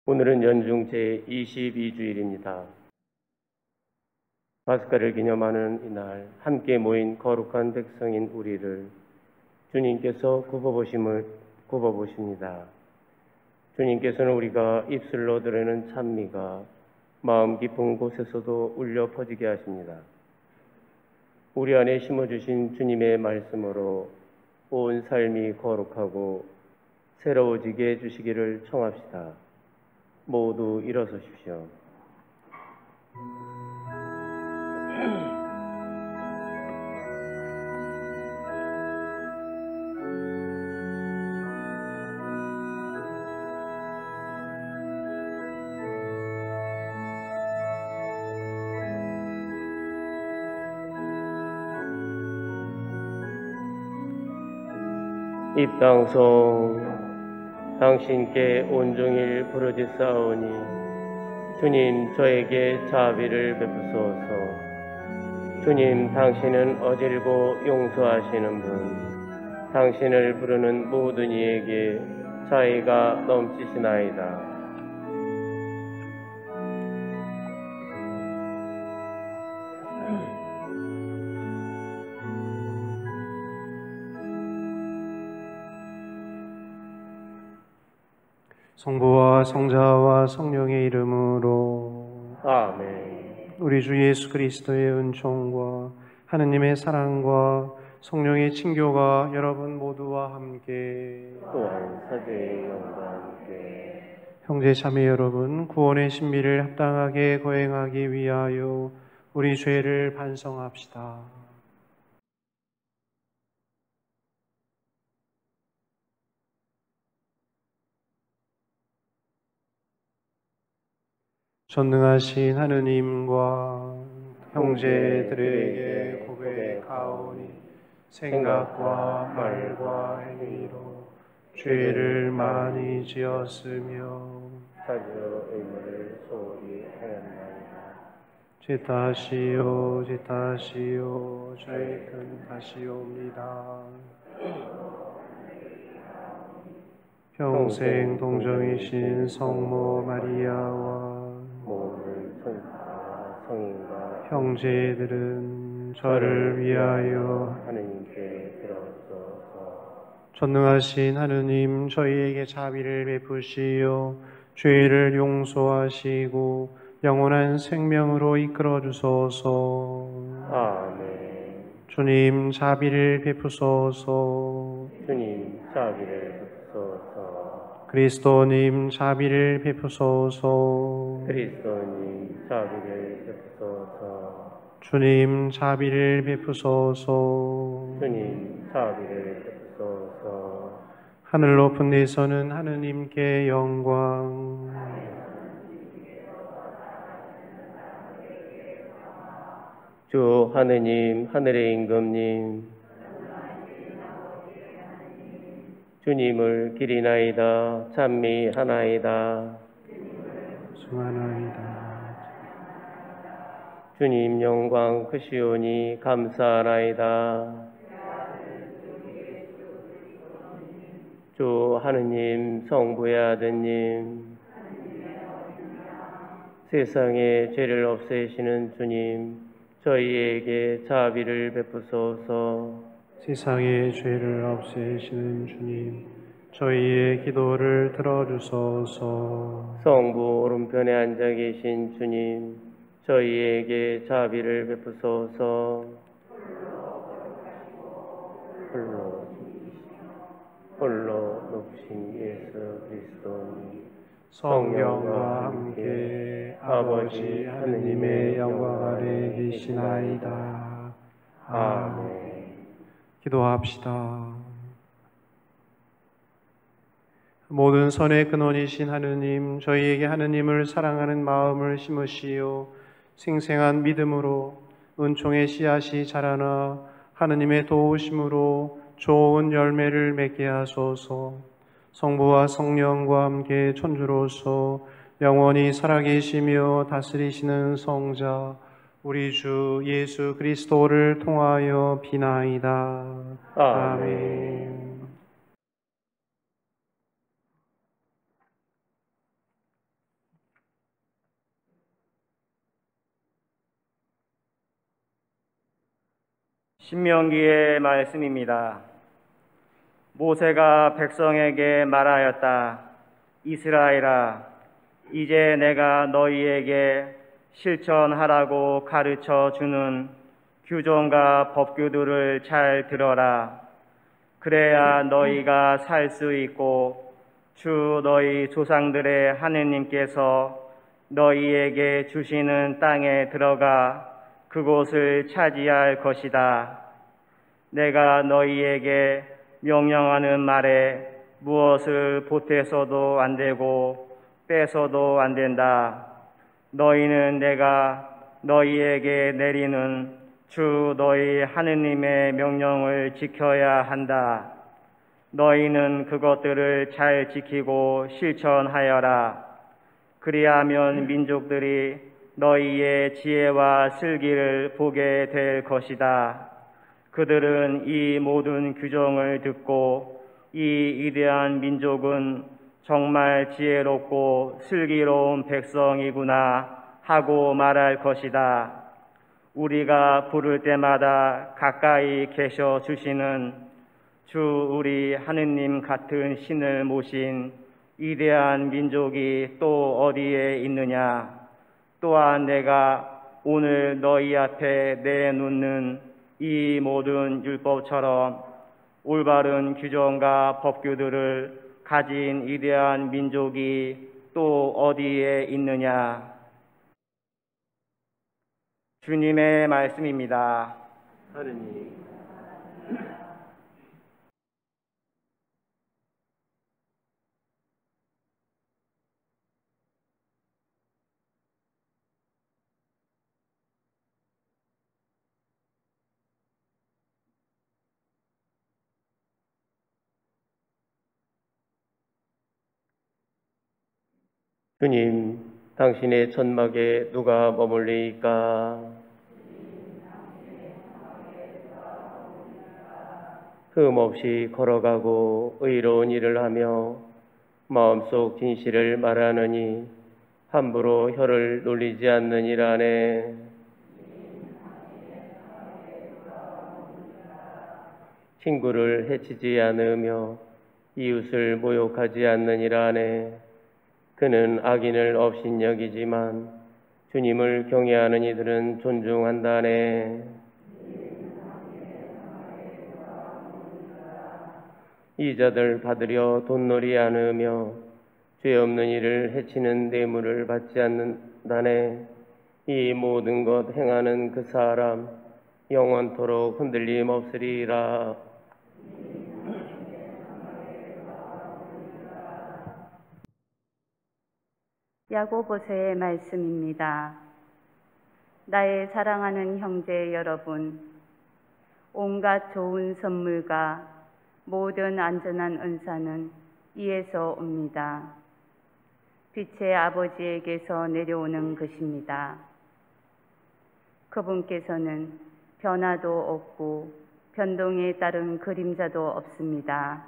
오늘은 연중 제22주일입니다. 파스카를 기념하는 이날 함께 모인 거룩한 백성인 우리를 주님께서 굽어보십니다. 주님께서는 우리가 입술로 드리는 찬미가 마음 깊은 곳에서도 울려 퍼지게 하십니다. 우리 안에 심어주신 주님의 말씀으로 온 삶이 거룩하고 새로워지게 해주시기를 청합시다. 모두 일어서십시오. 입당송 당신께 온종일 부르짖사오니 주님 저에게 자비를 베푸소서. 주님 당신은 어질고 용서하시는 분, 당신을 부르는 모든 이에게 자애가 넘치시나이다. 성부와 성자와 성령의 이름으로 아멘. 우리 주 예수 그리스도의 은총과 하느님의 사랑과 성령의 친교가 여러분 모두와 함께 또한 사제의 영과 함께 형제 자매 여러분, 구원의 신비를 합당하게 거행하기 위하여 우리 죄를 반성합시다. 전능하신 하느님과 형제들에게 고백하오니 생각과 말과 행위로 죄를 많이 지었으며 자주 의무를 소홀히 하였나이다. 제 탓이요 제 탓이요 저의 큰 탓이옵니다. 평생 동정이신 성모 마리아와 모든 천사와 성인과 형제들은 저를 위하여 하느님께 들어서서 전능하신 하느님 저희에게 자비를 베푸시어 죄를 용서하시고 영원한 생명으로 이끌어 주소서. 아멘. 주님 자비를 베푸소서. 주님 자비를 베푸소서. 그리스도님 자비를 베푸소서. 그리스도님 자비를 베푸소서. 주님 자비를 베푸소서. 주님 자비를 베푸소서. 하늘 높은 데서는 하느님께 영광, 주 하느님 하늘의 임금님 주님을 기리나이다 찬미하나이다. 승하나이다. 주님 영광 크시오니 감사하나이다. 주 하느님 성부의 아드님 세상의 죄를 없애시는 주님 저희에게 자비를 베푸소서. 세상의 죄를 없애시는 주님, 저희의 기도를 들어주소서. 성부 오른편에 앉아 계신 주님 저희에게 자비를 베푸소서. 홀로 높으신 예수 그리스도님 성령과 함께 아버지 하느님의 영광 아래 계시나이다. 아멘. 기도합시다. 모든 선의 근원이신 하느님, 저희에게 하느님을 사랑하는 마음을 심으시오 생생한 믿음으로 은총의 씨앗이 자라나 하느님의 도우심으로 좋은 열매를 맺게 하소서. 성부와 성령과 함께 천주로서 영원히 살아계시며 다스리시는 성자 우리 주 예수 그리스도를 통하여 비나이다. 아멘. 신명기의 말씀입니다. 모세가 백성에게 말하였다. 이스라엘아, 이제 내가 너희에게 실천하라고 가르쳐 주는 규정과 법규들을 잘 들어라. 그래야 너희가 살 수 있고 주 너희 조상들의 하느님께서 너희에게 주시는 땅에 들어가 그곳을 차지할 것이다. 내가 너희에게 명령하는 말에 무엇을 보태서도 안 되고 빼서도 안 된다. 너희는 내가 너희에게 내리는 주 너희 하느님의 명령을 지켜야 한다. 너희는 그것들을 잘 지키고 실천하여라. 그리하면 민족들이 너희의 지혜와 슬기를 보게 될 것이다. 그들은 이 모든 규정을 듣고 이 위대한 민족은 정말 지혜롭고 슬기로운 백성이구나 하고 말할 것이다. 우리가 부를 때마다 가까이 계셔 주시는 주 우리 하느님 같은 신을 모신 위대한 민족이 또 어디에 있느냐? 또한 내가 오늘 너희 앞에 내놓는 이 모든 율법처럼 올바른 규정과 법규들을 가진 위대한 민족이 또 어디에 있느냐? 주님의 말씀입니다. 하느님, 주님, 당신의 천막에 누가 머물리이까? 흠없이 걸어가고 의로운 일을 하며 마음속 진실을 말하느니 함부로 혀를 놀리지 않느니라네. 친구를 해치지 않으며 이웃을 모욕하지 않느니라네. 그는 악인을 업신여기지만 주님을 경외하는 이들은 존중한다네. 이자들 받으려 돈놀이 않으며 죄 없는 이를 해치는 뇌물을 받지 않는다네. 이 모든 것 행하는 그 사람 영원토록 흔들림 없으리라. 야고보서의 말씀입니다. 나의 사랑하는 형제 여러분, 온갖 좋은 선물과 모든 안전한 은사는 이에서 옵니다. 빛의 아버지에게서 내려오는 것입니다. 그분께서는 변화도 없고 변동에 따른 그림자도 없습니다.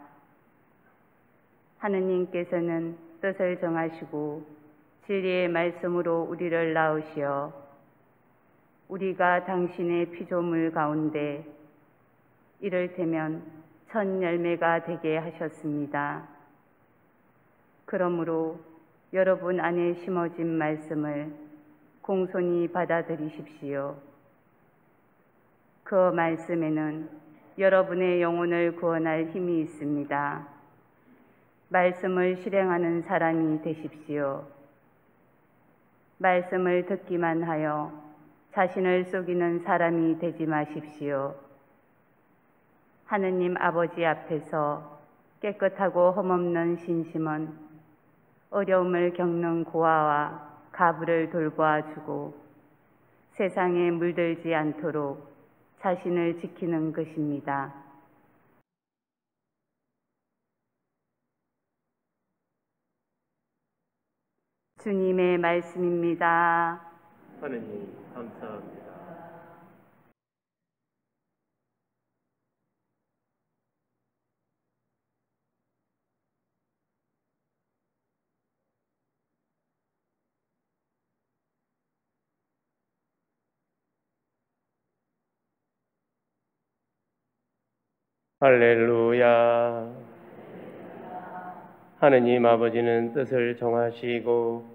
하느님께서는 뜻을 정하시고 진리의 말씀으로 우리를 낳으시어 우리가 당신의 피조물 가운데 이를테면 첫 열매가 되게 하셨습니다. 그러므로 여러분 안에 심어진 말씀을 공손히 받아들이십시오. 그 말씀에는 여러분의 영혼을 구원할 힘이 있습니다. 말씀을 실행하는 사람이 되십시오. 말씀을 듣기만 하여 자신을 속이는 사람이 되지 마십시오. 하느님 아버지 앞에서 깨끗하고 흠없는 신심은 어려움을 겪는 고아와 가부를 돌보아주고 세상에 물들지 않도록 자신을 지키는 것입니다. 주님의 말씀입니다. 하느님, 감사합니다. 할렐루야. 하느님 아버지는 뜻을 정하시고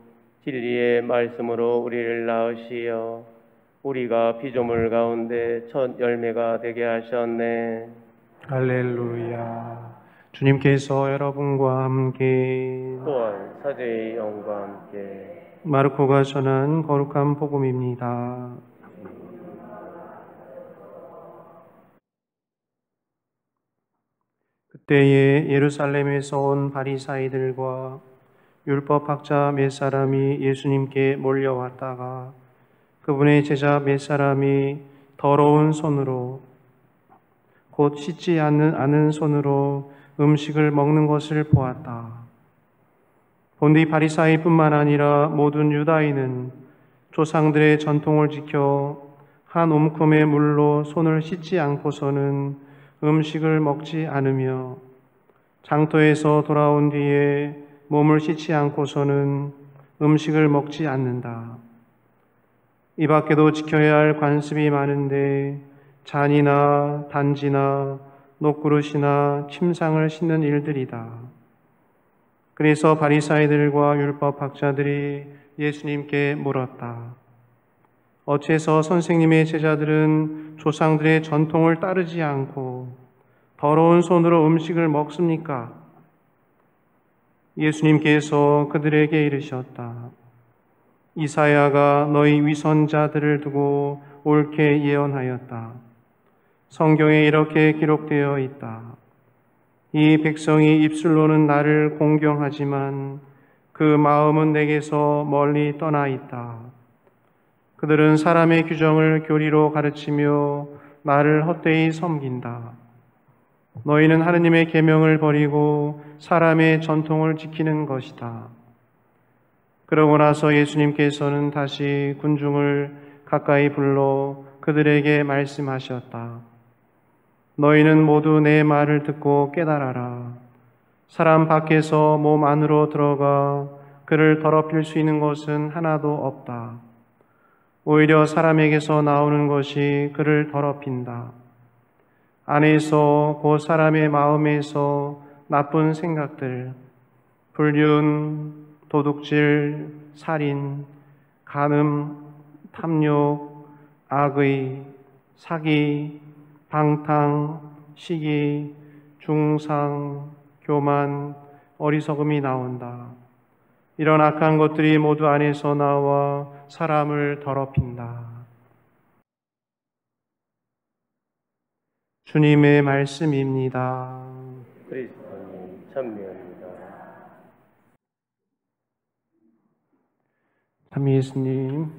진리의 말씀으로 우리를 낳으시어 우리가 피조물 가운데 첫 열매가 되게 하셨네. 할렐루야. 주님께서 여러분과 함께 또한 사제의 영과 함께 마르코가 전한 거룩한 복음입니다. 그때에 예루살렘에서 온 바리사이들과 율법학자 몇 사람이 예수님께 몰려왔다가 그분의 제자 몇 사람이 더러운 손으로 곧 씻지 않은 손으로 음식을 먹는 것을 보았다. 본디 바리사이뿐만 아니라 모든 유다인은 조상들의 전통을 지켜 한 움큼의 물로 손을 씻지 않고서는 음식을 먹지 않으며 장터에서 돌아온 뒤에 몸을 씻지 않고서는 음식을 먹지 않는다. 이 밖에도 지켜야 할 관습이 많은데 잔이나 단지나 녹그릇이나 침상을 씻는 일들이다. 그래서 바리사이들과 율법학자들이 예수님께 물었다. 어째서 선생님의 제자들은 조상들의 전통을 따르지 않고 더러운 손으로 음식을 먹습니까? 예수님께서 그들에게 이르셨다. 이사야가 너희 위선자들을 두고 옳게 예언하였다. 성경에 이렇게 기록되어 있다. 이 백성이 입술로는 나를 공경하지만 그 마음은 내게서 멀리 떠나 있다. 그들은 사람의 규정을 교리로 가르치며 나를 헛되이 섬긴다. 너희는 하느님의 계명을 버리고 사람의 전통을 지키는 것이다. 그러고 나서 예수님께서는 다시 군중을 가까이 불러 그들에게 말씀하셨다. 너희는 모두 내 말을 듣고 깨달아라. 사람 밖에서 몸 안으로 들어가 그를 더럽힐 수 있는 것은 하나도 없다. 오히려 사람에게서 나오는 것이 그를 더럽힌다. 안에서 그 사람의 마음에서 나쁜 생각들, 불륜, 도둑질, 살인, 간음, 탐욕, 악의, 사기, 방탕, 시기, 중상, 교만, 어리석음이 나온다. 이런 악한 것들이 모두 안에서 나와 사람을 더럽힌다. 주님의 말씀입니다. 그리스도님 찬미합니다. 참 예수님,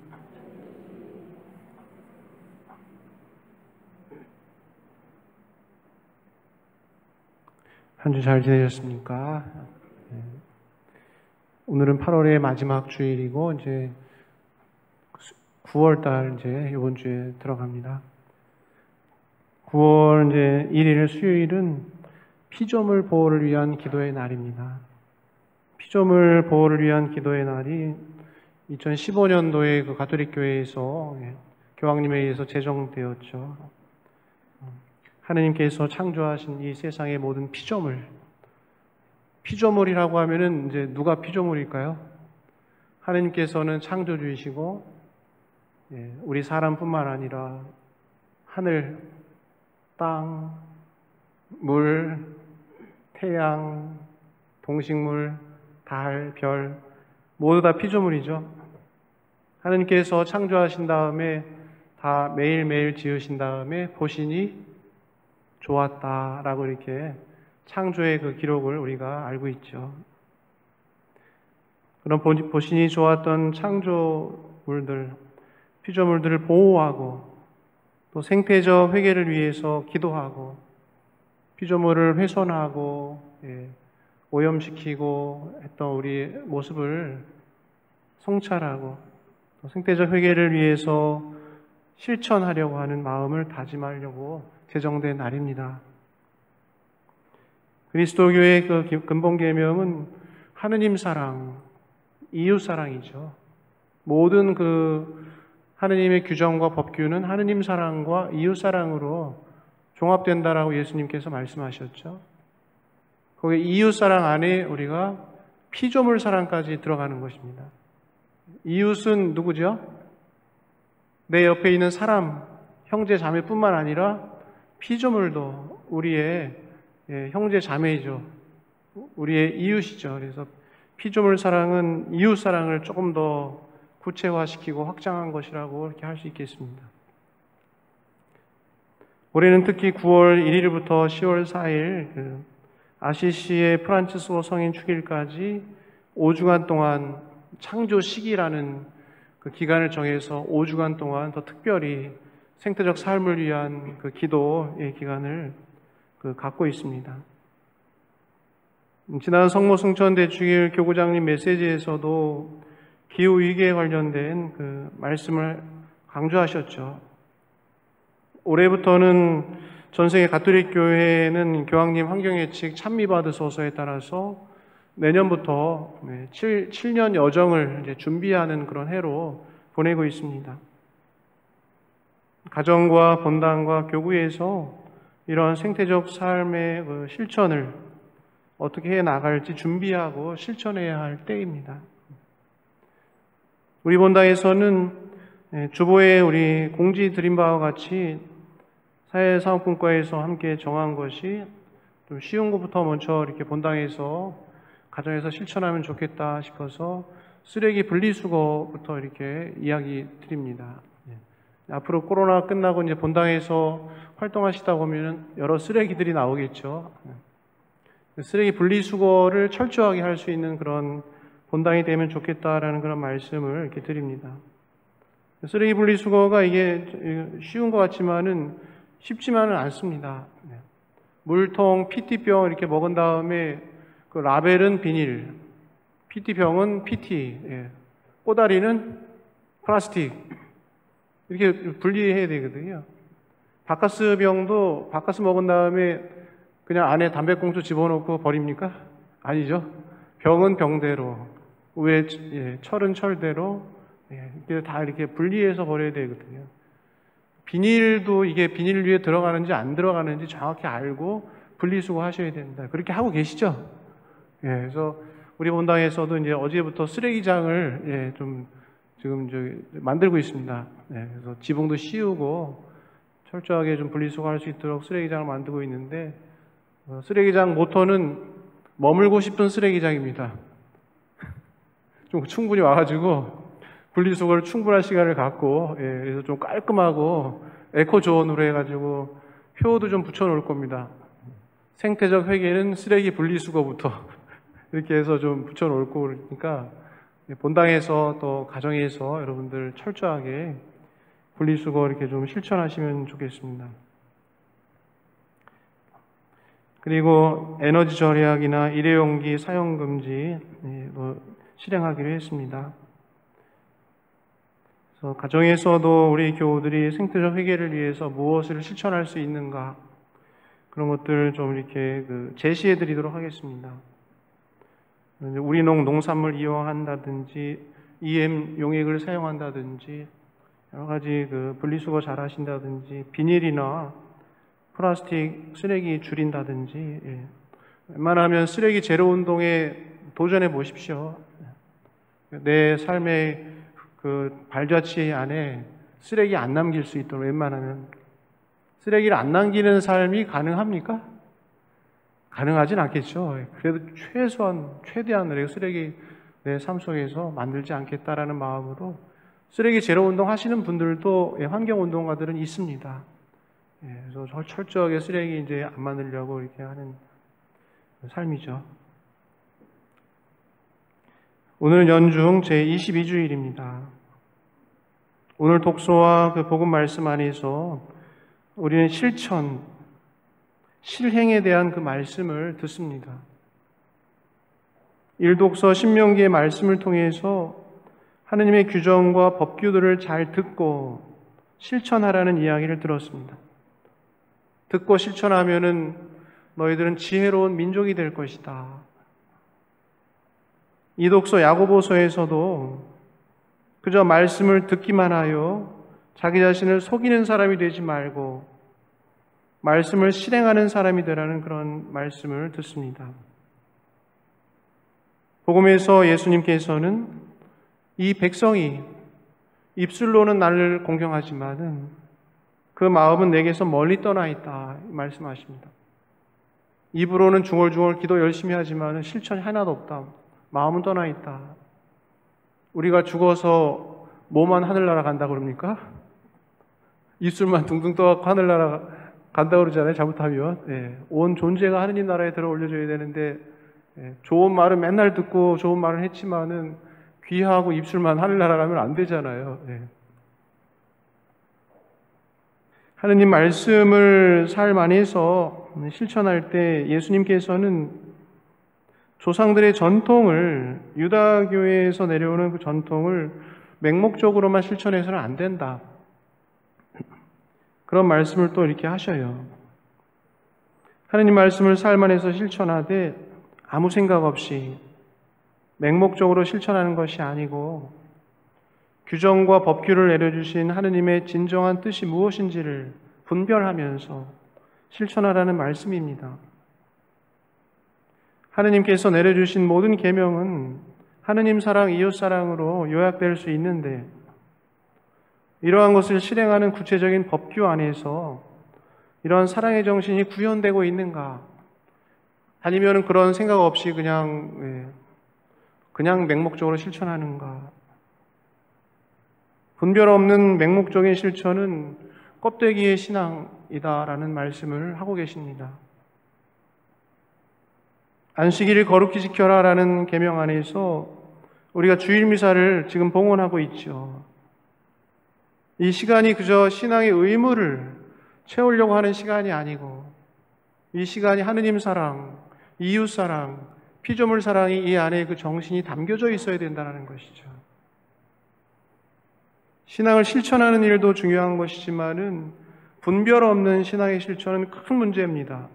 한 주 잘 지내셨습니까? 오늘은 8월의 마지막 주일이고 이제 9월 이제 이번 주에 들어갑니다. 9월 이제 1일 수요일은 피조물 보호를 위한 기도의 날입니다. 피조물 보호를 위한 기도의 날이 2015년도에 그 가톨릭 교회에서 교황님에 의해서 제정되었죠. 하느님께서 창조하신 이 세상의 모든 피조물이라고 하면은 이제 누가 피조물일까요? 하느님께서는 창조주이시고 우리 사람뿐만 아니라 하늘, 땅, 물, 태양, 동식물, 달, 별 모두 다 피조물이죠. 하느님께서 창조하신 다음에 다 매일매일 지으신 다음에 보시니 좋았다라고 이렇게 창조의 그 기록을 우리가 알고 있죠. 그런 보시니 좋았던 창조물들, 피조물들을 보호하고 또 생태적 회개를 위해서 기도하고 피조물을 훼손하고 오염시키고 했던 우리 모습을 성찰하고 또 생태적 회개를 위해서 실천하려고 하는 마음을 다짐하려고 제정된 날입니다. 그리스도교의 그 근본 계명은 하느님 사랑, 이웃 사랑이죠. 모든 그 하느님의 규정과 법규는 하느님 사랑과 이웃 사랑으로 종합된다라고 예수님께서 말씀하셨죠. 거기 이웃사랑 안에 우리가 피조물 사랑까지 들어가는 것입니다. 이웃은 누구죠? 내 옆에 있는 사람, 형제 자매뿐만 아니라 피조물도 우리의 형제 자매이죠. 우리의 이웃이죠. 그래서 피조물 사랑은 이웃 사랑을 조금 더 구체화시키고 확장한 것이라고 이렇게 할 수 있겠습니다. 올해는 특히 9월 1일부터 10월 4일 아시시의 프란치스코 성인 축일까지 5주간 동안 창조 시기라는 그 기간을 정해서 5주간 동안 더 특별히 생태적 삶을 위한 그 기도의 기간을 갖고 있습니다. 지난 성모 승천 대축일 교구장님 메시지에서도 기후위기에 관련된 그 말씀을 강조하셨죠. 올해부터는 전세계 가톨릭 교회는 교황님 환경예측 찬미받으소서에 따라서 내년부터 7년 여정을 이제 준비하는 그런 해로 보내고 있습니다. 가정과 본당과 교구에서 이러한 생태적 삶의 그 실천을 어떻게 해 나갈지 준비하고 실천해야 할 때입니다. 우리 본당에서는 주보에 우리 공지 드린 바와 같이 사회사업분과에서 함께 정한 것이 좀 쉬운 것부터 먼저 이렇게 본당에서 가정에서 실천하면 좋겠다 싶어서 쓰레기 분리수거부터 이렇게 이야기 드립니다. 앞으로 코로나 끝나고 이제 본당에서 활동하시다 보면 여러 쓰레기들이 나오겠죠. 쓰레기 분리수거를 철저하게 할 수 있는 그런 본당이 되면 좋겠다라는 그런 말씀을 이렇게 드립니다. 쓰레기 분리수거가 이게 쉬운 것 같지만은 쉽지만은 않습니다. 물통, PT병 이렇게 먹은 다음에 그 라벨은 비닐, PT병은 PT, 꼬다리는 플라스틱 이렇게 분리해야 되거든요. 바카스 병도 바카스 먹은 다음에 그냥 안에 담배꽁초 집어넣고 버립니까? 아니죠. 병은 병대로, 위에 철은 철대로 이렇게 다 이렇게 분리해서 버려야 되거든요. 비닐도 이게 비닐 위에 들어가는지 안 들어가는지 정확히 알고 분리수거 하셔야 된다. 그렇게 하고 계시죠? 그래서 우리 본당에서도 이제 어제부터 쓰레기장을 좀 지금 만들고 있습니다. 그래서 지붕도 씌우고 철저하게 좀 분리수거할 수 있도록 쓰레기장을 만들고 있는데 쓰레기장 모토는 머물고 싶은 쓰레기장입니다. 좀 충분히 와가지고 분리수거를 충분한 시간을 갖고 그래서 좀 깔끔하고 에코조언으로 해가지고 표도 좀 붙여놓을 겁니다. 생태적 회계는 쓰레기 분리수거부터 이렇게 해서 좀 붙여놓을 거니까 본당에서 또 가정에서 여러분들 철저하게 분리수거 이렇게 좀 실천하시면 좋겠습니다. 그리고 에너지 절약이나 일회용기 사용 금지 실행하기로 했습니다. 그래서 가정에서도 우리 교우들이 생태적 회계를 위해서 무엇을 실천할 수 있는가 그런 것들을 좀 이렇게 제시해 드리도록 하겠습니다. 우리농 농산물 이용한다든지 EM 용액을 사용한다든지 여러 가지 분리수거 잘 하신다든지 비닐이나 플라스틱 쓰레기 줄인다든지 웬만하면 쓰레기 제로 운동에 도전해 보십시오. 내 삶의 발자취 안에 쓰레기 안 남길 수 있도록 웬만하면 쓰레기를 안 남기는 삶이 가능합니까? 가능하진 않겠죠. 그래도 최대한 쓰레기 내 삶 속에서 만들지 않겠다라는 마음으로 쓰레기 제로 운동 하시는 분들도 환경 운동가들은 있습니다. 그래서 철저하게 쓰레기 이제 안 만들려고 이렇게 하는 삶이죠. 오늘 연중 제22주일입니다. 오늘 독서와 복음 말씀 안에서 우리는 실행에 대한 그 말씀을 듣습니다. 일독서 신명기의 말씀을 통해서 하느님의 규정과 법규들을 잘 듣고 실천하라는 이야기를 들었습니다. 듣고 실천하면은 너희들은 지혜로운 민족이 될 것이다. 이 독서 야고보서에서도 그저 말씀을 듣기만 하여 자기 자신을 속이는 사람이 되지 말고 말씀을 실행하는 사람이 되라는 그런 말씀을 듣습니다. 복음에서 예수님께서는 이 백성이 입술로는 나를 공경하지만은 그 마음은 내게서 멀리 떠나 있다 말씀하십니다. 입으로는 중얼중얼 기도 열심히 하지만은 실천이 하나도 없다. 마음은 떠나 있다. 우리가 죽어서 몸만 하늘나라 간다 그럽니까? 입술만 둥둥 떠갖고 하늘나라 간다 그러잖아요. 잘못하면. 온 존재가 하느님 나라에 들어 올려줘야 되는데 좋은 말은 맨날 듣고 좋은 말은 했지만은 귀하고 입술만 하늘나라 가면 안 되잖아요. 하느님 말씀을 삶 안에서 실천할 때 예수님께서는 조상들의 전통을, 유다교회에서 내려오는 그 전통을 맹목적으로만 실천해서는 안 된다. 그런 말씀을 또 이렇게 하셔요. 하느님 말씀을 삶 안에서 실천하되 아무 생각 없이 맹목적으로 실천하는 것이 아니고 규정과 법규를 내려주신 하느님의 진정한 뜻이 무엇인지를 분별하면서 실천하라는 말씀입니다. 하느님께서 내려주신 모든 계명은 하느님 사랑, 이웃 사랑으로 요약될 수 있는데 이러한 것을 실행하는 구체적인 법규 안에서 이러한 사랑의 정신이 구현되고 있는가? 아니면 그런 생각 없이 그냥 맹목적으로 실천하는가? 분별 없는 맹목적인 실천은 껍데기의 신앙이다라는 말씀을 하고 계십니다. 안식일을 거룩히 지켜라라는 계명 안에서 우리가 주일 미사를 지금 봉헌하고 있죠. 이 시간이 그저 신앙의 의무를 채우려고 하는 시간이 아니고 이 시간이 하느님 사랑, 이웃 사랑, 피조물 사랑이 이 안에 그 정신이 담겨져 있어야 된다는 것이죠. 신앙을 실천하는 일도 중요한 것이지만은 분별 없는 신앙의 실천은 큰 문제입니다.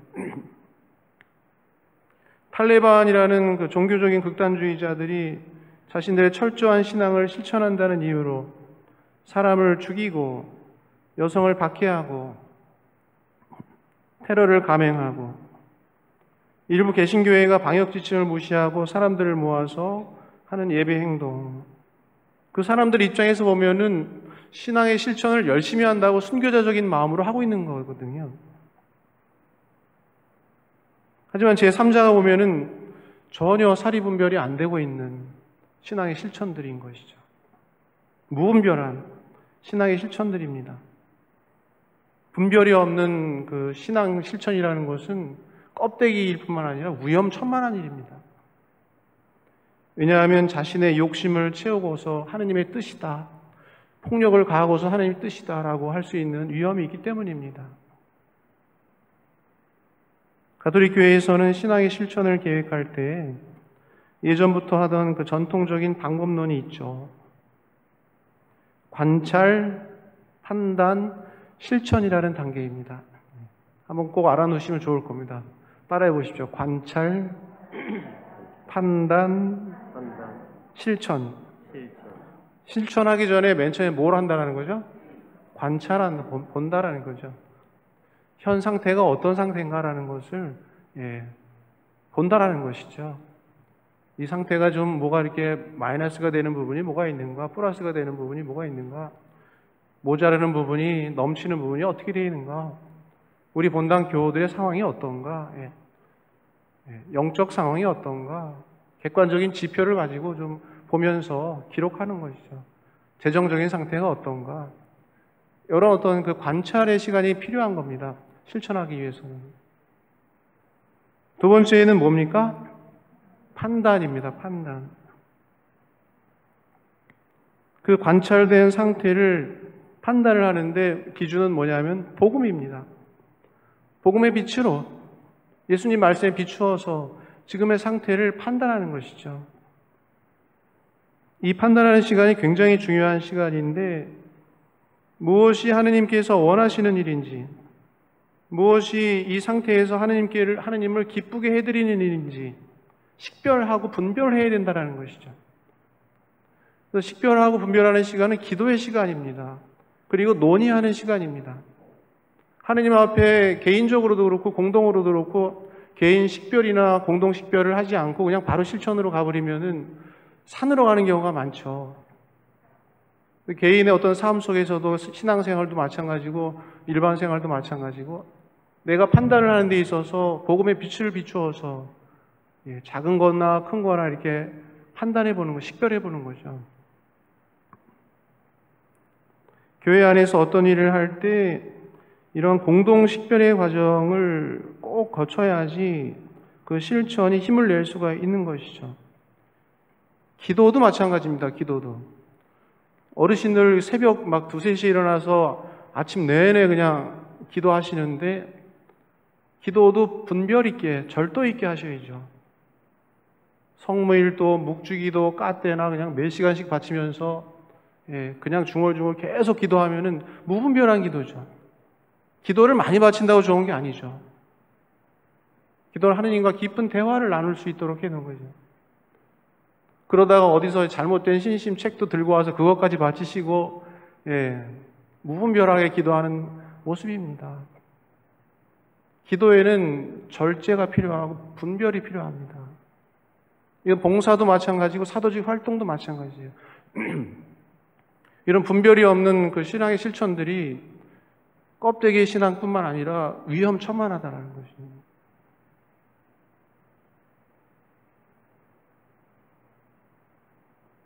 탈레반이라는 그 종교적인 극단주의자들이 자신들의 철저한 신앙을 실천한다는 이유로 사람을 죽이고 여성을 박해하고 테러를 감행하고 일부 개신교회가 방역 지침을 무시하고 사람들을 모아서 하는 예배 행동, 그 사람들 입장에서 보면은 신앙의 실천을 열심히 한다고 순교자적인 마음으로 하고 있는 거거든요. 하지만 제3자가 보면은 전혀 사리분별이 안 되고 있는 신앙의 실천들인 것이죠. 무분별한 신앙의 실천들입니다. 분별이 없는 그 신앙 실천이라는 것은 껍데기일 뿐만 아니라 위험천만한 일입니다. 왜냐하면 자신의 욕심을 채우고서 하느님의 뜻이다, 폭력을 가하고서 하느님의 뜻이다라고 할 수 있는 위험이 있기 때문입니다. 가톨릭 교회에서는 신앙의 실천을 계획할 때 예전부터 하던 그 전통적인 방법론이 있죠. 관찰, 판단, 실천이라는 단계입니다. 한번 꼭 알아놓으시면 좋을 겁니다. 따라해 보십시오. 관찰, 판단, 실천. 실천하기 전에 맨 처음에 뭘 한다는 거죠? 관찰한다, 본다라는 거죠. 현 상태가 어떤 상태인가라는 것을 본다라는 것이죠. 이 상태가 좀 뭐가 이렇게 마이너스가 되는 부분이 뭐가 있는가, 플러스가 되는 부분이 뭐가 있는가, 모자라는 부분이, 넘치는 부분이 어떻게 되어 있는가, 우리 본당 교우들의 상황이 어떤가, 영적 상황이 어떤가, 객관적인 지표를 가지고 좀 보면서 기록하는 것이죠. 재정적인 상태가 어떤가, 이런 어떤 그 관찰의 시간이 필요한 겁니다. 실천하기 위해서는. 두 번째는 뭡니까? 판단입니다. 판단. 그 관찰된 상태를 판단을 하는데 기준은 뭐냐면 복음입니다. 복음의 빛으로, 예수님 말씀에 비추어서 지금의 상태를 판단하는 것이죠. 이 판단하는 시간이 굉장히 중요한 시간인데 무엇이 하느님께서 원하시는 일인지, 무엇이 이 상태에서 하느님을 기쁘게 해드리는 일인지 식별하고 분별해야 된다는 것이죠. 그래서 식별하고 분별하는 시간은 기도의 시간입니다. 그리고 논의하는 시간입니다. 하느님 앞에 개인적으로도 그렇고 공동으로도 그렇고 개인 식별이나 공동 식별을 하지 않고 그냥 바로 실천으로 가버리면은 산으로 가는 경우가 많죠. 개인의 어떤 삶 속에서도 신앙생활도 마찬가지고 일반 생활도 마찬가지고 내가 판단을 하는 데 있어서 복음의 빛을 비추어서 작은 거나 큰 거나 이렇게 판단해 보는 거, 식별해 보는 거죠. 교회 안에서 어떤 일을 할 때 이런 공동 식별의 과정을 꼭 거쳐야지 그 실천이 힘을 낼 수가 있는 것이죠. 기도도 마찬가지입니다. 기도도. 어르신들 새벽 막 2, 3시에 일어나서 아침 내내 그냥 기도하시는데 기도도 분별 있게, 절도 있게 하셔야죠. 성모일도, 묵주기도, 까때나 그냥 몇 시간씩 바치면서 그냥 중얼중얼 계속 기도하면은 무분별한 기도죠. 기도를 많이 바친다고 좋은 게 아니죠. 기도를 하느님과 깊은 대화를 나눌 수 있도록 해놓은 거죠. 그러다가 어디서 잘못된 신심 책도 들고 와서 그것까지 바치시고 무분별하게 기도하는 모습입니다. 기도에는 절제가 필요하고 분별이 필요합니다. 이건 봉사도 마찬가지고 사도직 활동도 마찬가지예요. 이런 분별이 없는 그 신앙의 실천들이 껍데기 신앙뿐만 아니라 위험천만하다라는 것입니다.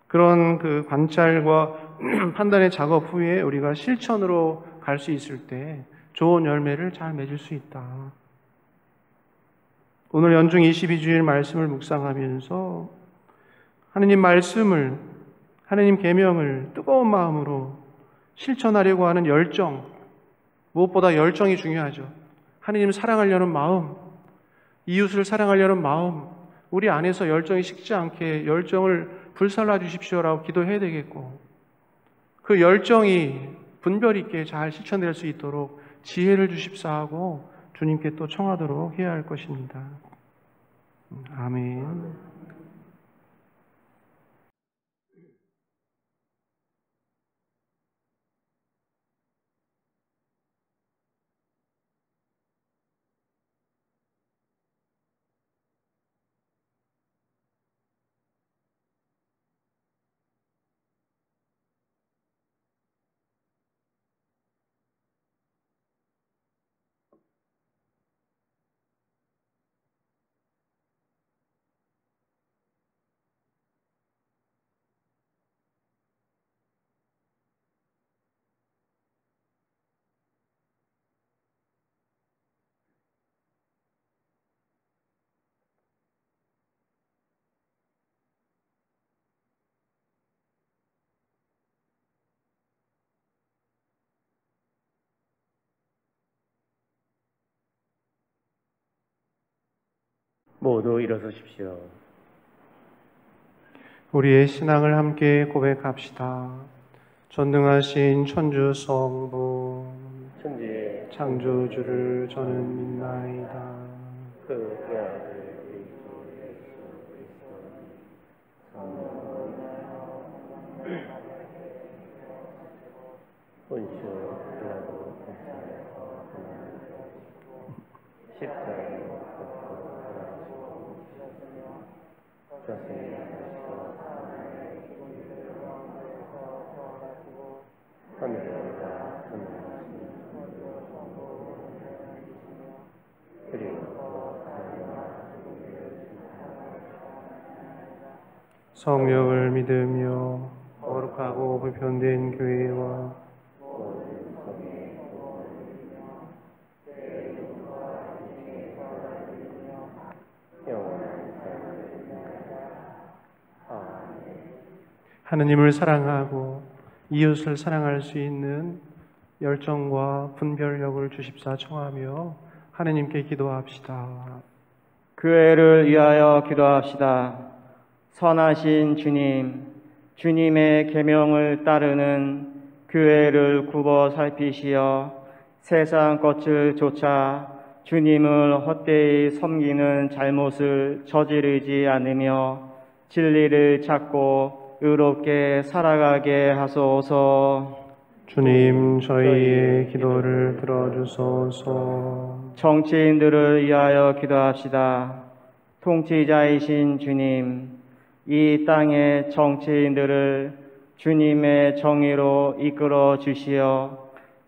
그런 그 관찰과 판단의 작업 후에 우리가 실천으로 갈 수 있을 때 좋은 열매를 잘 맺을 수 있다. 오늘 연중 22주일 말씀을 묵상하면서 하느님 말씀을, 하느님 계명을 뜨거운 마음으로 실천하려고 하는 열정, 무엇보다 열정이 중요하죠. 하느님 사랑하려는 마음, 이웃을 사랑하려는 마음, 우리 안에서 열정이 식지 않게 열정을 불살라 주십시오라고 기도해야 되겠고, 그 열정이 분별 있게 잘 실천될 수 있도록 지혜를 주십사하고 주님께 또 청하도록 해야 할 것입니다. 아멘. 모두 일어서십시오. 우리의 신앙을 함께 고백합시다. 전능하신 천주 성부 천지의 창조주를 저는 믿나이다. 그 아들 예수 본주 빌라도 공사에서 십자가에 성령을 믿으며 거룩하고 불편된 교회와 하느님을 사랑하고 이웃을 사랑할 수 있는 열정과 분별력을 주십사 청하며 하느님께 기도합시다. 교회를 위하여 기도합시다. 선하신 주님, 주님의 계명을 따르는 교회를 굽어 살피시어 세상 것을 좇아 주님을 헛되이 섬기는 잘못을 저지르지 않으며 진리를 찾고 의롭게 살아가게 하소서. 주님, 저희의 기도를 들어주소서. 정치인들을 위하여 기도합시다. 통치자이신 주님, 이 땅의 정치인들을 주님의 정의로 이끌어 주시어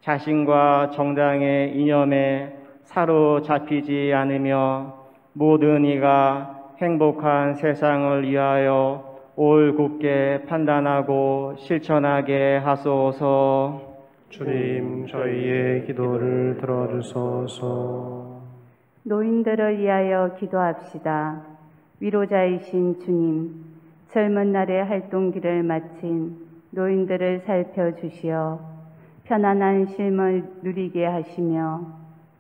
자신과 정당의 이념에 사로잡히지 않으며 모든 이가 행복한 세상을 위하여 올곧게 판단하고 실천하게 하소서. 주님, 저희의 기도를 들어주소서. 노인들을 위하여 기도합시다. 위로자이신 주님, 젊은 날의 활동기를 마친 노인들을 살펴주시어 편안한 쉼을 누리게 하시며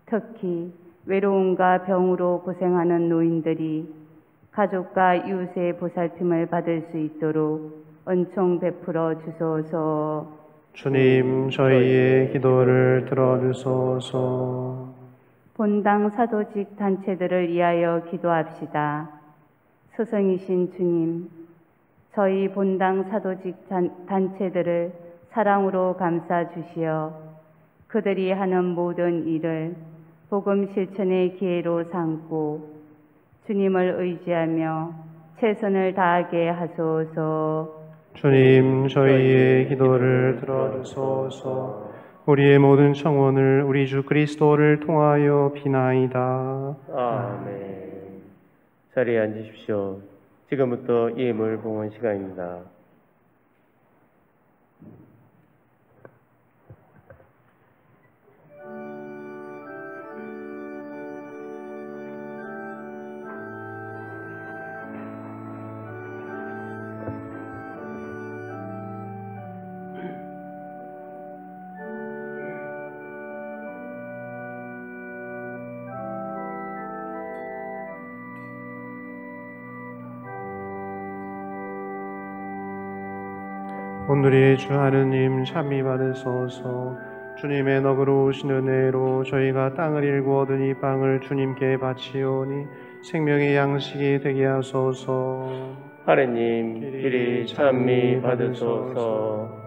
특히 외로움과 병으로 고생하는 노인들이 가족과 이웃의 보살핌을 받을 수 있도록 은총 베풀어 주소서. 주님, 저희의 기도를 들어주소서. 본당 사도직 단체들을 위하여 기도합시다. 스승이신 주님, 저희 본당 사도직 단체들을 사랑으로 감싸 주시어 그들이 하는 모든 일을 복음 실천의 기회로 삼고 주님을 의지하며 최선을 다하게 하소서. 주님, 저희의 기도를 들어주소서. 우리의 모든 청원을 우리 주 그리스도를 통하여 비나이다. 아멘. 자리에 앉으십시오. 지금부터 예물 봉헌 시간입니다. 오늘의 주 하느님 참미 받으소서. 주님의 너그러우신 은혜로 저희가 땅을 일구 얻은 이 빵을 주님께 바치오니 생명의 양식이 되게 하소서. 하느님 길이 참미 받으소서.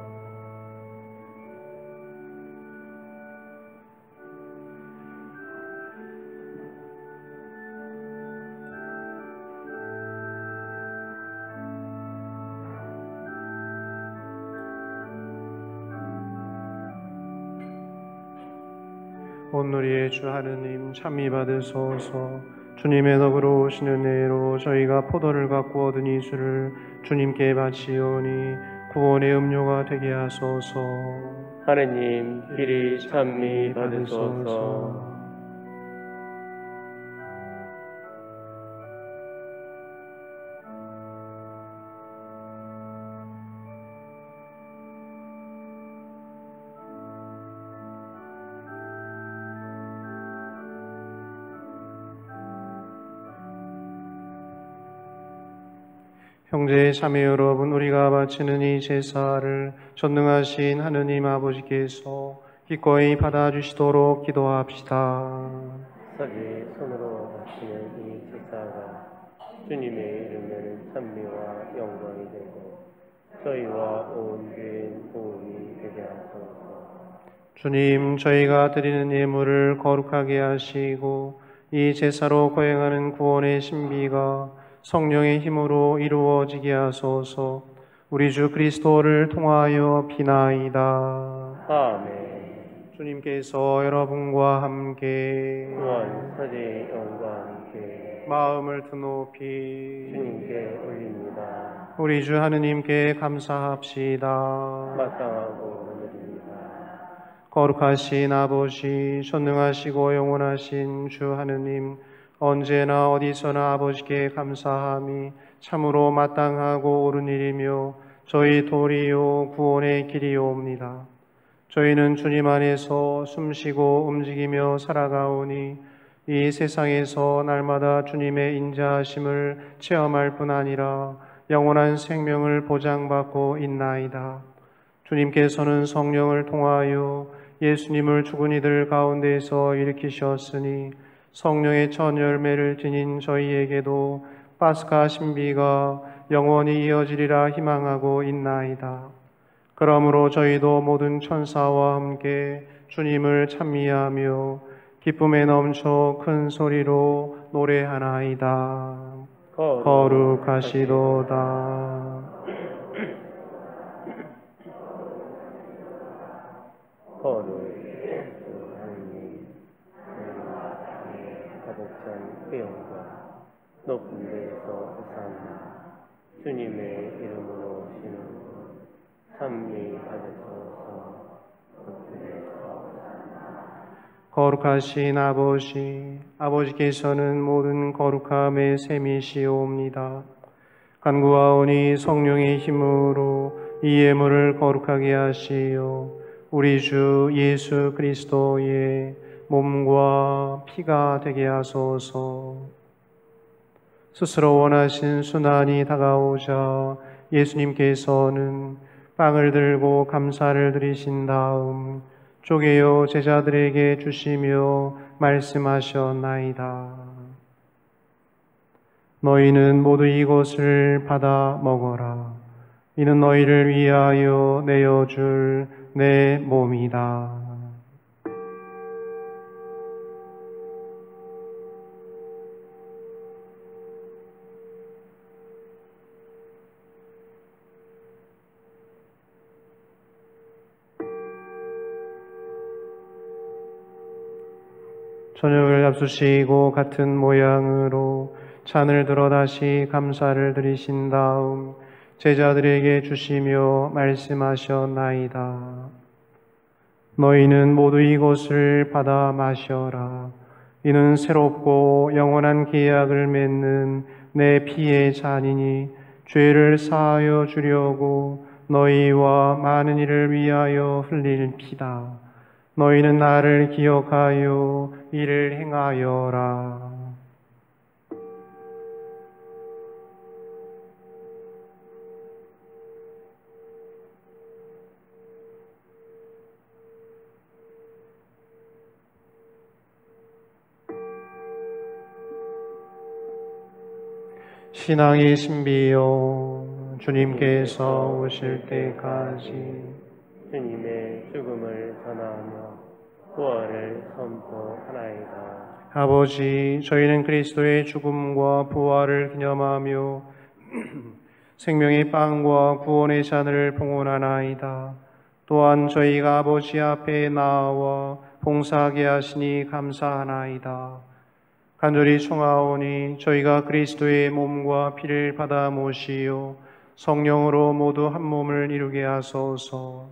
온누리의 주 하느님 참미 받으소서. 주님의 너그러우신 은혜로 저희가 포도를 갖고 얻은 이 술을 주님께 바치오니 구원의 음료가 되게 하소서. 하느님 길이 참미 받으소서. 형제 자매 여러분, 우리가 바치는 이 제사를 전능하신 하느님 아버지께서 기꺼이 받아주시도록 기도합시다. 사지 손으로 바치는 이 제사가 주님의 이름에는 찬미와 영광이 되고 저희와 온 교회인 도움이 되게 하소서. 주님, 저희가 드리는 예물을 거룩하게 하시고 이 제사로 거행하는 구원의 신비가 성령의 힘으로 이루어지게 하소서. 우리 주 그리스도를 통하여 비나이다. 아멘. 주님께서 여러분과 함께 또한 사제의 영과 함께 마음을 드높이 주님께 올립니다. 우리 주 하느님께 감사합시다. 마땅하고 오늘입니다. 거룩하신 아버지, 전능하시고 영원하신 주 하느님, 언제나 어디서나 아버지께 감사함이 참으로 마땅하고 옳은 일이며 저희 도리요 구원의 길이옵니다. 저희는 주님 안에서 숨쉬고 움직이며 살아가오니 이 세상에서 날마다 주님의 인자하심을 체험할 뿐 아니라 영원한 생명을 보장받고 있나이다. 주님께서는 성령을 통하여 예수님을 죽은 이들 가운데서 일으키셨으니 성령의 첫 열매를 지닌 저희에게도 파스카 신비가 영원히 이어지리라 희망하고 있나이다. 그러므로 저희도 모든 천사와 함께 주님을 찬미하며 기쁨에 넘쳐 큰 소리로 노래하나이다. 거룩하시도다. 하느님, 가득 찬 회영과 높은 데에서 호산나 주님의 이름으로 오시는 찬미 받으소서. 거룩하신 아버지께서는 모든 거룩함의 셈이시옵니다. 간구하오니 성령의 힘으로 이 예물을 거룩하게 하시어 우리 주 예수 그리스도의 몸과 피가 되게 하소서. 스스로 원하신 순환이 다가오자 예수님께서는 빵을 들고 감사를 드리신 다음 쪼개어 제자들에게 주시며 말씀하셨나이다. 너희는 모두 이것을 받아 먹어라. 이는 너희를 위하여 내어줄 내 몸이다. 저녁을 앞두시고 같은 모양으로 잔을 들어 다시 감사를 드리신 다음 제자들에게 주시며 말씀하셨나이다. 너희는 모두 이것을 받아 마셔라. 이는 새롭고 영원한 계약을 맺는 내 피의 잔이니 죄를 사하여 주려고 너희와 많은 이를 위하여 흘릴 피다. 너희는 나를 기억하여 이를 행하여라. 신앙의 신비여, 주님께서 오실 때까지 주님의 죽음을 전하며 부활을 선포하나이다. 아버지, 저희는 그리스도의 죽음과 부활을 기념하며 생명의 빵과 구원의 잔을 봉헌하나이다. 또한 저희가 아버지 앞에 나와 봉사하게 하시니 감사하나이다. 간절히 청하오니 저희가 그리스도의 몸과 피를 받아 모시어 성령으로 모두 한 몸을 이루게 하소서.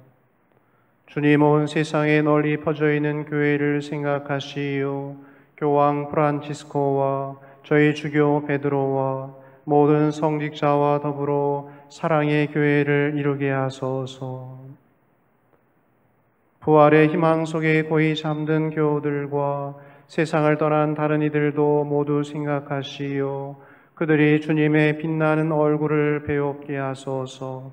주님, 온 세상에 널리 퍼져 있는 교회를 생각하시어 교황 프란치스코와 저희 주교 베드로와 모든 성직자와 더불어 사랑의 교회를 이루게 하소서. 부활의 희망 속에 고이 잠든 교우들과 세상을 떠난 다른 이들도 모두 생각하시어 그들이 주님의 빛나는 얼굴을 배웁게 하소서.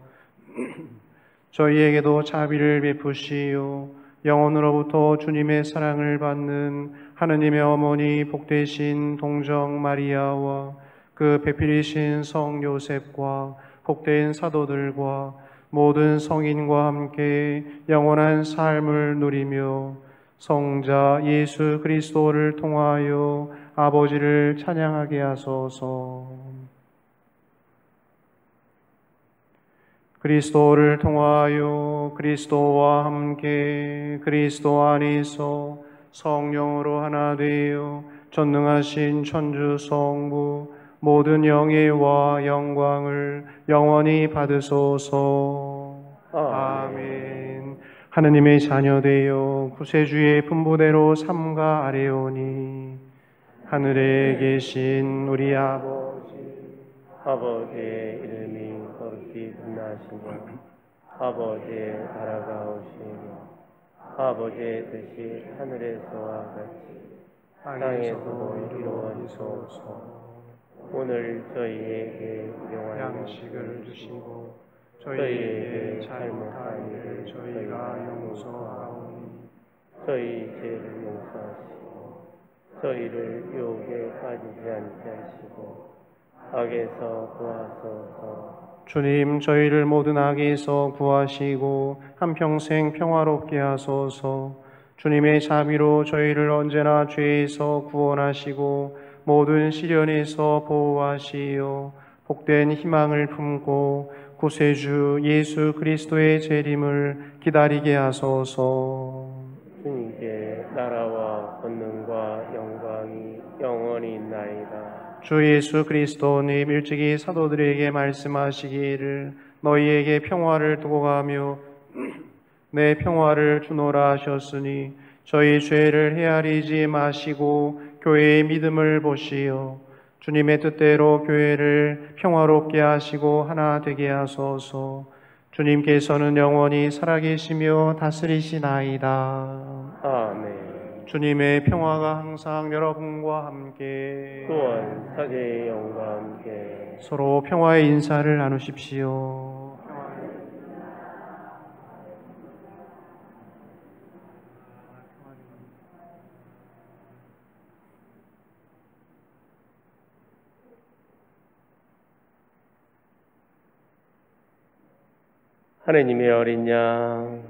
저희에게도 자비를 베푸시어 영혼으로부터 주님의 사랑을 받는 하느님의 어머니 복되신 동정 마리아와 그 배필이신 성 요셉과 복된 사도들과 모든 성인과 함께 영원한 삶을 누리며 성자 예수 그리스도를 통하여 아버지를 찬양하게 하소서. 그리스도를 통하여 그리스도와 함께 그리스도 안에서 성령으로 하나 되어 전능하신 천주 성부 모든 영예와 영광을 영원히 받으소서. 아멘. 하느님의 자녀되어 구세주의 분부대로 삼가 아뢰오니 하늘에 계신 우리 아버지의 이름이 거룩히 빛나시며 아버지의 나라가 오시며 아버지의 뜻이 하늘에서와 같이 땅에서도 이루어지소서. 오늘 저희에게 일용할 양식을 주시고 저희에게 잘못한 일을 저희가 용서하오니 저희 죄를 용서하시고 저희를 유혹에 빠지지 않게 하시고 악에서 구하소서. 주님, 저희를 모든 악에서 구하시고 한평생 평화롭게 하소서. 주님의 자비로 저희를 언제나 죄에서 구원하시고 모든 시련에서 보호하시어 복된 희망을 품고 구세주 예수 그리스도의 재림을 기다리게 하소서. 주님께 나라와 권능과 영광이 영원히 있나이다. 주 예수 그리스도님, 일찍이 사도들에게 말씀하시기를 너희에게 평화를 두고 가며 내 평화를 주노라 하셨으니 저희 죄를 헤아리지 마시고 교회의 믿음을 보시어 주님의 뜻대로 교회를 평화롭게 하시고 하나 되게 하소서. 주님께서는 영원히 살아계시며 다스리시나이다. 아멘. 주님의 평화가 항상 여러분과 함께 또한 사제의 영과 함께 서로 평화의 인사를 나누십시오. 하느님의 어린 양,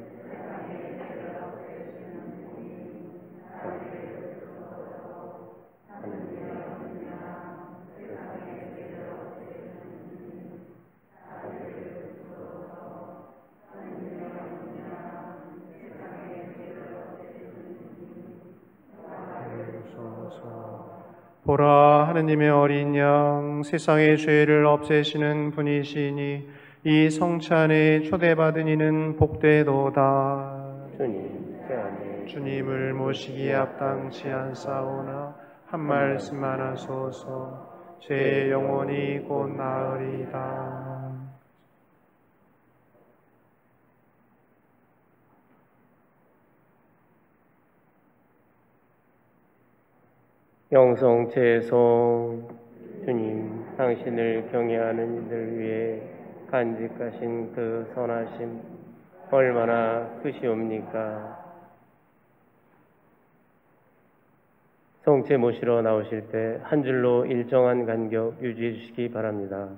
보라, 하느님의 어린 양, 세상의 죄를 없애시는 분이시니 이 성찬에 초대받은 이는 복되도다. 주님, 제 안에 주님을 모시기에 합당치 않사오나 한 말씀만 하소서. 제 영혼이 곧 나으리다. 영성 죄송, 주님, 당신을 경외하는 이들 위해 간직하신 그 선하심 얼마나 크시옵니까? 성체 모시러 나오실 때 한 줄로 일정한 간격 유지해 주시기 바랍니다.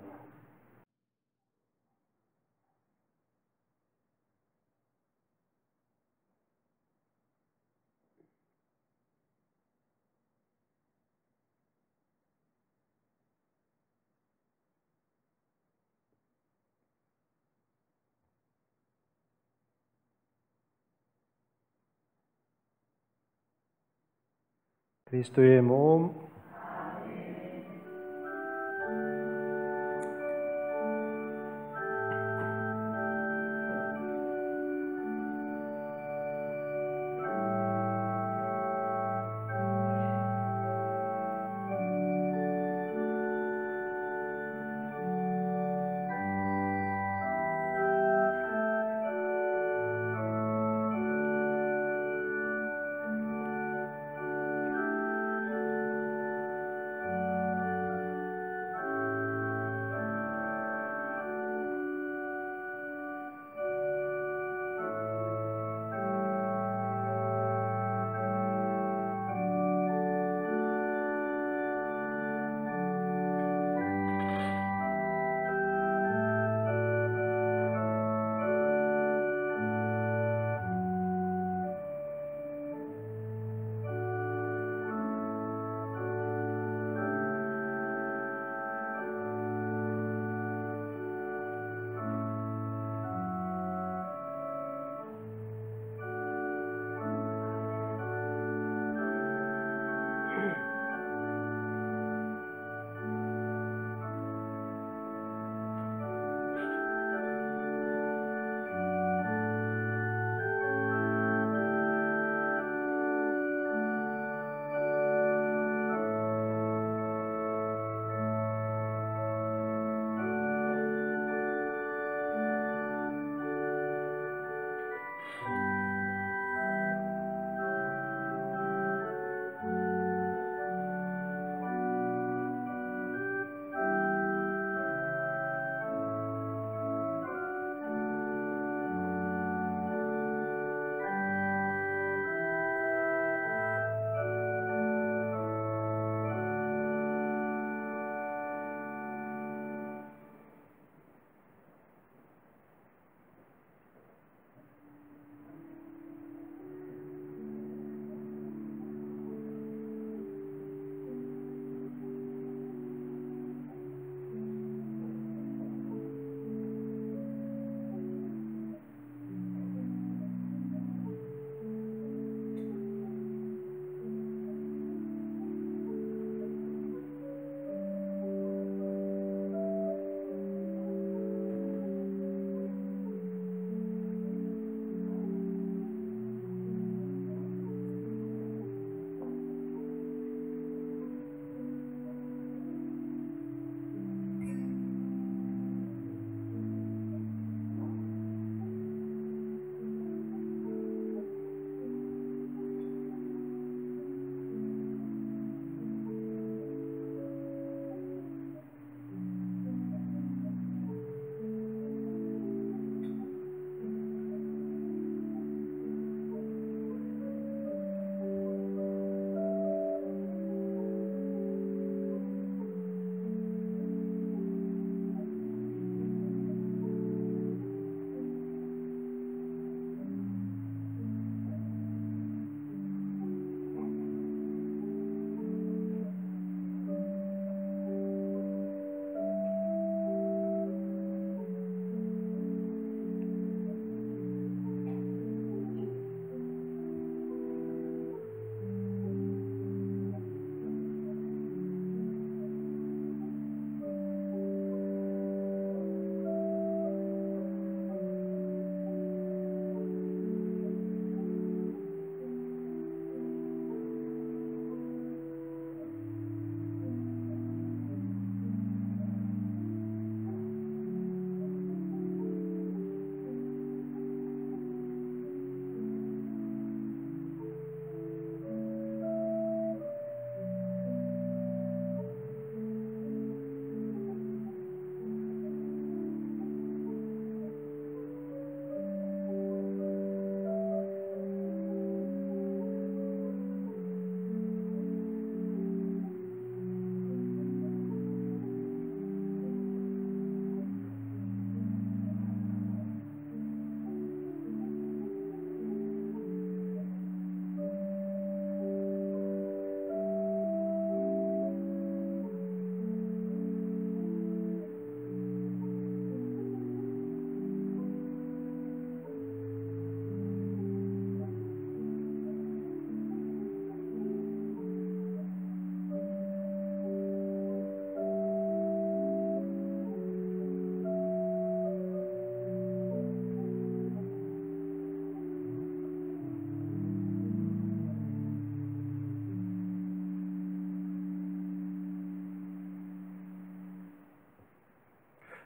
그리스도의 몸,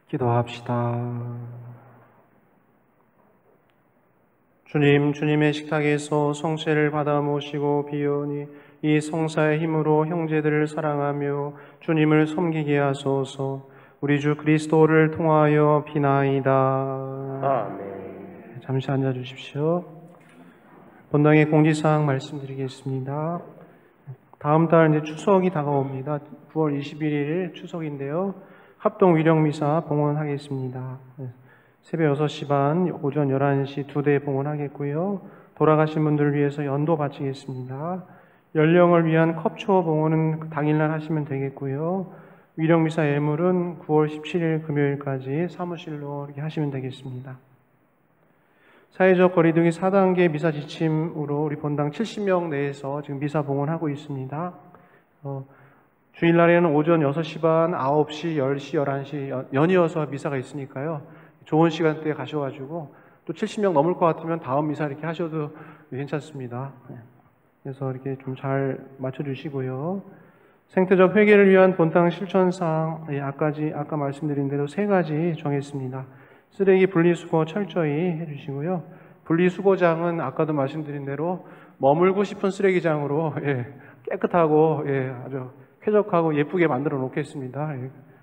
기도합시다. 주님, 주님의 식탁에서 성체를 받아 모시고 비오니 이 성사의 힘으로 형제들을 사랑하며 주님을 섬기게 하소서. 우리 주 그리스도를 통하여 비나이다. 아멘. 잠시 앉아 주십시오. 본당의 공지사항 말씀드리겠습니다. 다음 달 이제 추석이 다가옵니다. 9월 21일 추석인데요. 합동 위령미사 봉헌하겠습니다. 새벽 6시 반, 오전 11시 2대 봉헌하겠고요. 돌아가신 분들을 위해서 연도 바치겠습니다. 연령을 위한 컵초 봉헌은 당일날 하시면 되겠고요. 위령미사 예물은 9월 17일 금요일까지 사무실로 이렇게 하시면 되겠습니다. 사회적 거리두기 4단계 미사 지침으로 우리 본당 70명 내에서 지금 미사 봉헌하고 있습니다. 주일날에는 오전 6시 반, 9시, 10시, 11시 연이어서 미사가 있으니까요. 좋은 시간대에 가셔가지고 또 70명 넘을 것 같으면 다음 미사 이렇게 하셔도 괜찮습니다. 그래서 이렇게 좀 잘 맞춰주시고요. 생태적 회개를 위한 본당 실천사항, 아까 말씀드린 대로 3가지 정했습니다. 쓰레기 분리수거 철저히 해주시고요. 분리수거장은 아까도 말씀드린 대로 머물고 싶은 쓰레기장으로 깨끗하고 아주 쾌적하고 예쁘게 만들어 놓겠습니다.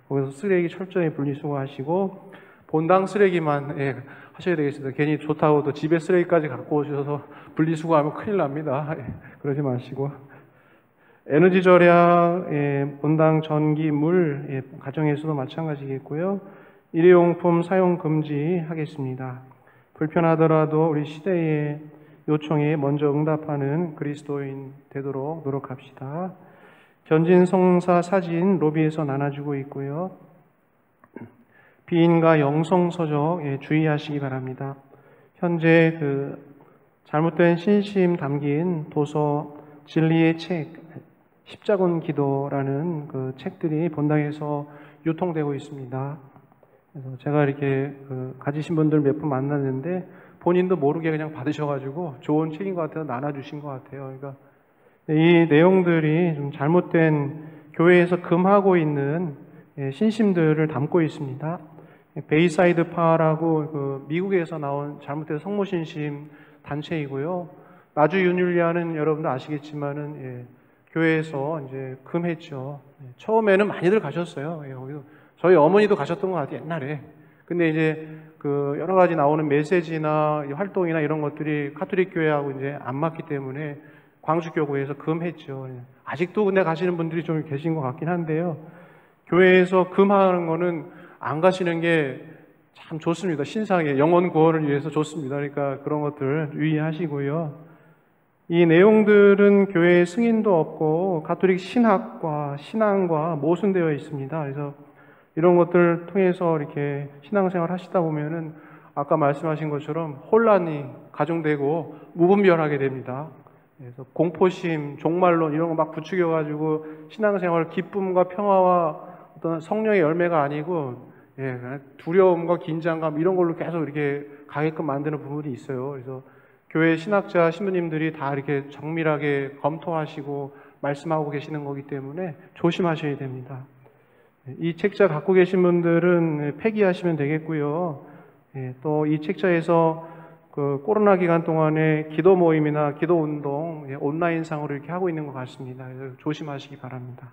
거기서 쓰레기 철저히 분리수거하시고 본당 쓰레기만 하셔야 되겠습니다. 괜히 좋다고 또 집에 쓰레기까지 갖고 오셔서 분리수거하면 큰일 납니다. 그러지 마시고 에너지 절약, 본당 전기, 물, 가정에서도 마찬가지겠고요. 일회용품 사용 금지하겠습니다. 불편하더라도 우리 시대의 요청에 먼저 응답하는 그리스도인 되도록 노력합시다. 견진성사 사진 로비에서 나눠주고 있고요. 비인가 영성서적 주의하시기 바랍니다. 현재 잘못된 신심 담긴 도서 진리의 책 십자군 기도라는 책들이 본당에서 유통되고 있습니다. 그래서 제가 이렇게 가지신 분들 몇 분 만났는데 본인도 모르게 그냥 받으셔가지고 좋은 책인 것 같아서 나눠주신 것 같아요. 그러니까 이 내용들이 좀 잘못된 교회에서 금하고 있는 신심들을 담고 있습니다. 베이사이드파라고 미국에서 나온 잘못된 성모신심 단체이고요. 나주윤율리아는 여러분도 아시겠지만은 교회에서 이제 금했죠. 처음에는 많이들 가셨어요. 저희 어머니도 가셨던 것 같아요, 옛날에. 근데 이제 여러 가지 나오는 메시지나 활동이나 이런 것들이 카톨릭 교회하고 이제 안 맞기 때문에 광주교구에서 금했죠. 아직도 근데 가시는 분들이 좀 계신 것 같긴 한데요. 교회에서 금하는 거는 안 가시는 게 참 좋습니다. 신상의 영혼 구원을 위해서 좋습니다. 그러니까 그런 것들 유의하시고요. 이 내용들은 교회에 승인도 없고 가톨릭 신학과 신앙과 모순되어 있습니다. 그래서 이런 것들을 통해서 이렇게 신앙생활 하시다 보면은 아까 말씀하신 것처럼 혼란이 가중되고 무분별하게 됩니다. 그래서 공포심, 종말론 이런 거 막 부추겨가지고 신앙생활 기쁨과 평화와 어떤 성령의 열매가 아니고 두려움과 긴장감 이런 걸로 계속 이렇게 가게끔 만드는 부분이 있어요. 그래서 교회 신학자 신부님들이 다 이렇게 정밀하게 검토하시고 말씀하고 계시는 거기 때문에 조심하셔야 됩니다. 이 책자 갖고 계신 분들은 폐기하시면 되겠고요. 또 이 책자에서 코로나 기간 동안에 기도 모임이나 기도 운동 온라인상으로 이렇게 하고 있는 것 같습니다. 그래서 조심하시기 바랍니다.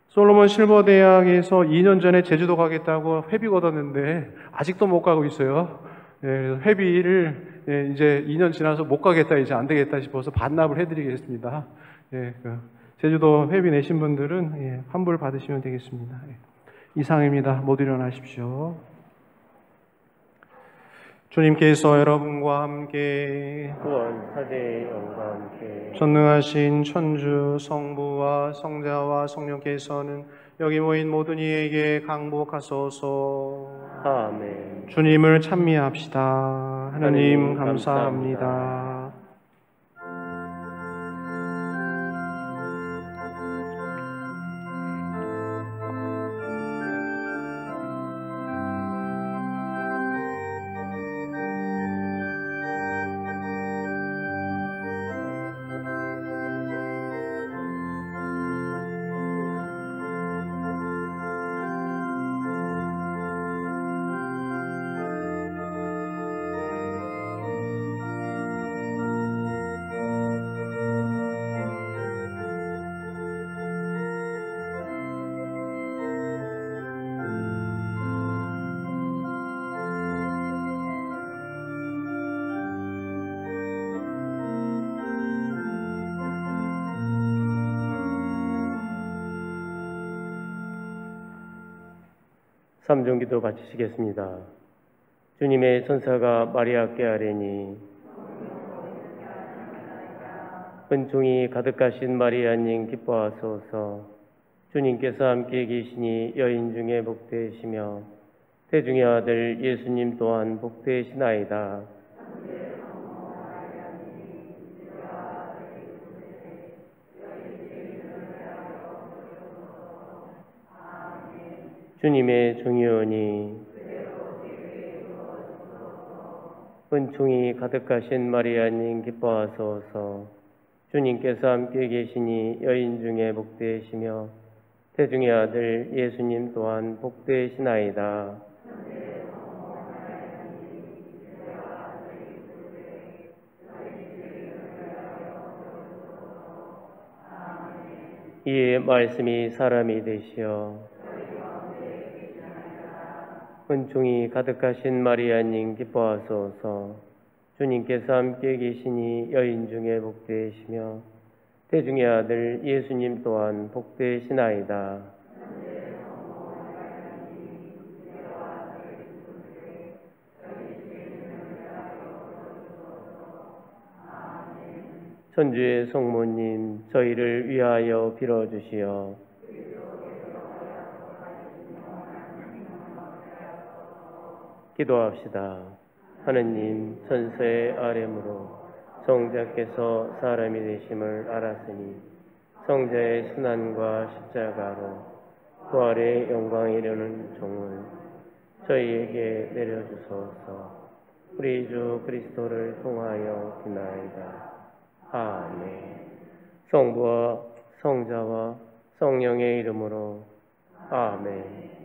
솔로몬 실버대학에서 2년 전에 제주도 가겠다고 회비 걷었는데 아직도 못 가고 있어요. 그래서 회비를 이제 2년 지나서 못 가겠다, 이제 안 되겠다 싶어서 반납을 해드리겠습니다. 제주도 회비 내신 분들은 환불 받으시면 되겠습니다. 이상입니다. 모두 일어나십시오. 주님께서 여러분과 함께 구원 사제의 영과 함께 전능하신 천주 성부와 성자와 성령께서는 여기 모인 모든 이에게 강복하소서. 아멘. 주님을 찬미합시다. 하나님 감사합니다. 삼종기도 바치시겠습니다. 주님의 천사가 마리아께 아뢰니 은총이 가득하신 마리아님 기뻐하소서. 주님께서 함께 계시니 여인 중에 복되시며 태중의 아들 예수님 또한 복되시나이다. 주님의 종이오니 은총이 가득하신 마리아님 기뻐하소서. 주님께서 함께 계시니 여인 중에 복되시며 태중의 아들 예수님 또한 복되시나이다. 이에 말씀이 사람이 되시어 은총이 가득하신 마리아님 기뻐하소서. 주님께서 함께 계시니 여인 중에 복되시며 태중의 아들 예수님 또한 복되시나이다. 천주의 성모님, 저희를 위하여 빌어주시어 기도합시다. 하느님, 천사의 아뢰므로 성자께서 사람이 되심을 알았으니 성자의 순환과 십자가로 부활의 영광에 이르는 종을 저희에게 내려주소서. 우리 주 그리스도를 통하여 비나이다. 아멘. 성부와 성자와 성령의 이름으로 아멘.